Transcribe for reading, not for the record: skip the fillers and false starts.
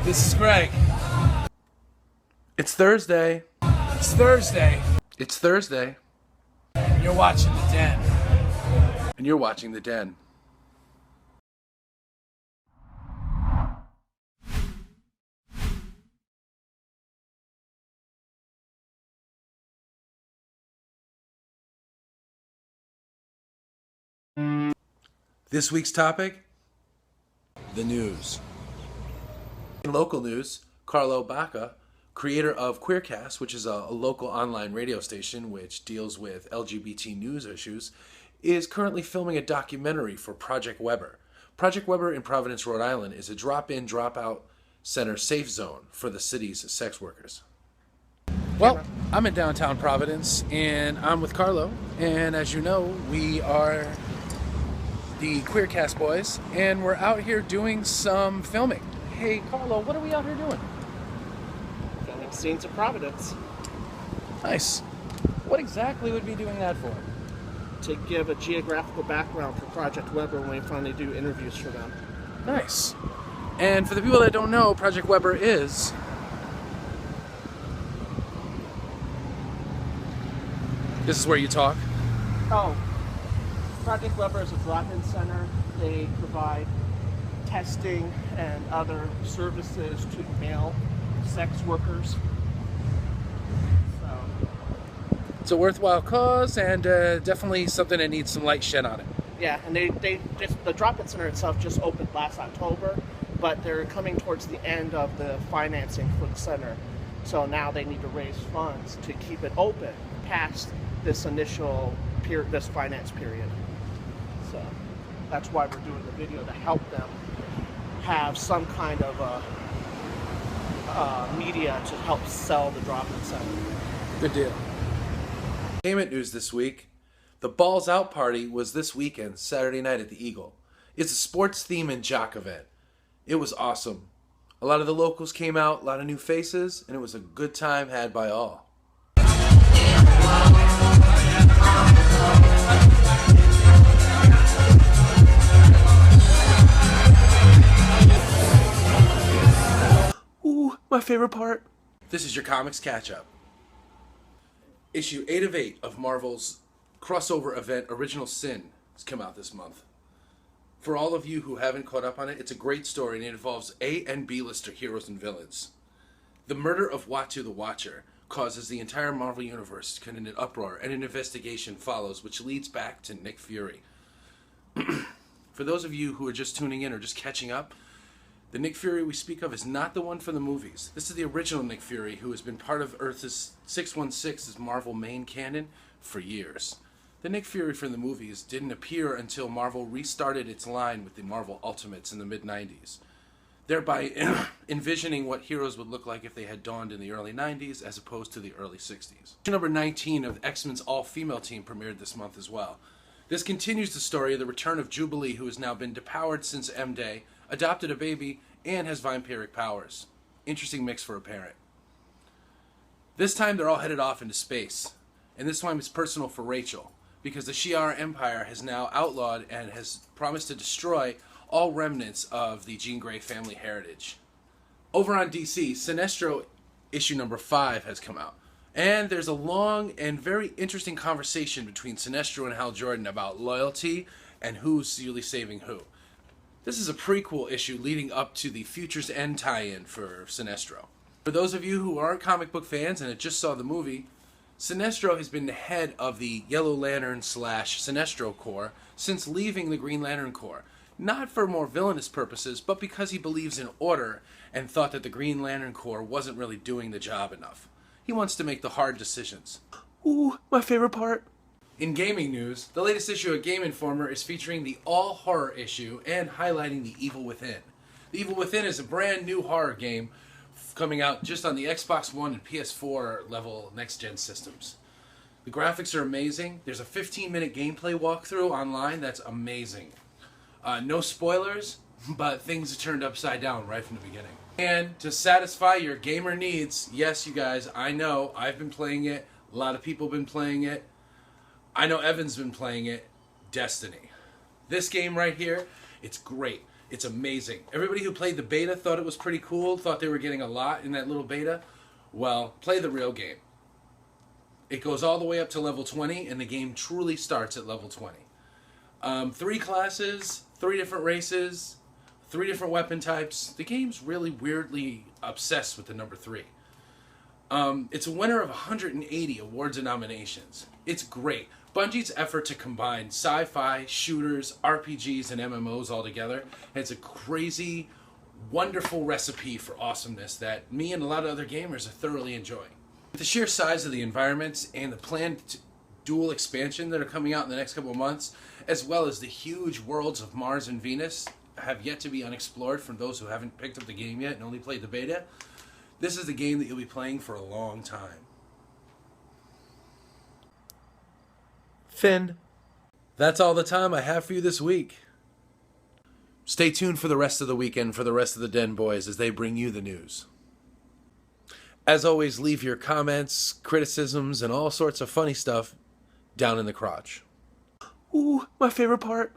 This is Greg. It's Thursday. It's Thursday. It's Thursday. And you're watching The Den. And you're watching The Den. This week's topic, the news. In local news, Carlo Baca, creator of Queercast, which is a local online radio station which deals with LGBT news issues, is currently filming a documentary for Project Weber. Project Weber in Providence, Rhode Island is a drop-in, drop-out center safe zone for the city's sex workers. Well, I'm in downtown Providence, and I'm with Carlo, and as you know, we are the Queercast boys, and we're out here doing some filming. Hey, Carlo, what are we out here doing? Filming scenes of Providence Nice. What exactly would we be doing that for? to give a geographical background for Project Weber when we finally do interviews for them. Nice. And for the people that don't know, Project Weber is... This is where you talk. Oh, Project Weber is a drop-in center. They provide testing and other services to male sex workers. So, It's a worthwhile cause, and definitely something that needs some light shed on it. yeah, and they just, the drop-in center itself just opened last October, but they're coming towards the end of the financing for the center. So now they need to raise funds to keep it open past this initial period, this finance period. So that's why we're doing the video, to help them have some kind of media to help sell the drop-in center. Good deal. Entertainment news this week. The Balls Out Party was this weekend, Saturday night at the Eagle. It's a sports theme and jock event. It was awesome. A lot of the locals came out, a lot of new faces, and it was a good time had by all. Ooh, my favorite part. This is your comics catch-up. Issue 8 of 8 of Marvel's crossover event Original Sin has come out this month. For all of you who haven't caught up on it, it's a great story and it involves A and B-lister heroes and villains. The murder of Uatu the Watcher causes the entire Marvel Universe to come in an uproar, and an investigation follows, which leads back to Nick Fury. For those of you who are just tuning in or just catching up, the Nick Fury we speak of is not the one from the movies. This is the original Nick Fury, who has been part of Earth's 616's Marvel main canon for years. The Nick Fury from the movies didn't appear until Marvel restarted its line with the Marvel Ultimates in the mid-90s, thereby envisioning what heroes would look like if they had dawned in the early 90s as opposed to the early 60s. Issue number 19 of X-Men's all-female team premiered this month as well. This continues the story of the return of Jubilee, who has now been depowered since M-Day, adopted a baby, and has vampiric powers. Interesting mix for a parent. This time they're all headed off into space, and this time it's personal for Rachel, because the Shi'ar Empire has now outlawed and has promised to destroy all remnants of the Jean Grey family heritage. Over on DC, Sinestro issue number 5 has come out, and there's a long and very interesting conversation between Sinestro and Hal Jordan about loyalty and who's really saving who. This is a prequel issue leading up to the Future's End tie-in for Sinestro. For those of you who aren't comic book fans and just saw the movie, Sinestro has been the head of the Yellow Lantern / Sinestro Corps since leaving the Green Lantern Corps. Not for more villainous purposes, but because he believes in order and thought that the Green Lantern Corps wasn't really doing the job enough. He wants to make the hard decisions. Ooh, my favorite part. In gaming news, the latest issue of Game Informer is featuring the all-horror issue and highlighting The Evil Within. The Evil Within is a brand new horror game coming out just on the Xbox One and PS4 level next-gen systems. The graphics are amazing. There's a 15-minute gameplay walkthrough online that's amazing. No spoilers, but things are turned upside down right from the beginning. And to satisfy your gamer needs, yes, you guys, I know, I've been playing it. A lot of people have been playing it. I know Evan's been playing it. Destiny. This game right here, it's great. It's amazing. Everybody who played the beta thought it was pretty cool, thought they were getting a lot in that little beta. Well, play the real game. It goes all the way up to level 20, and the game truly starts at level 20. 3 classes, 3 different races, 3 different weapon types. The game's really weirdly obsessed with the number 3. It's a winner of 180 awards and nominations. It's great. Bungie's effort to combine sci-fi, shooters, RPGs, and MMOs all together. It's a crazy, wonderful recipe for awesomeness that me and a lot of other gamers are thoroughly enjoying. With the sheer size of the environments and the planned dual expansion that are coming out in the next couple of months, as well as the huge worlds of Mars and Venus have yet to be unexplored from those who haven't picked up the game yet and only played the beta, this is the game that you'll be playing for a long time. Finn. That's all the time I have for you this week. Stay tuned for the rest of the weekend for the rest of the Den Boys as they bring you the news. As always, leave your comments, criticisms, and all sorts of funny stuff down in the crotch. Ooh, my favorite part.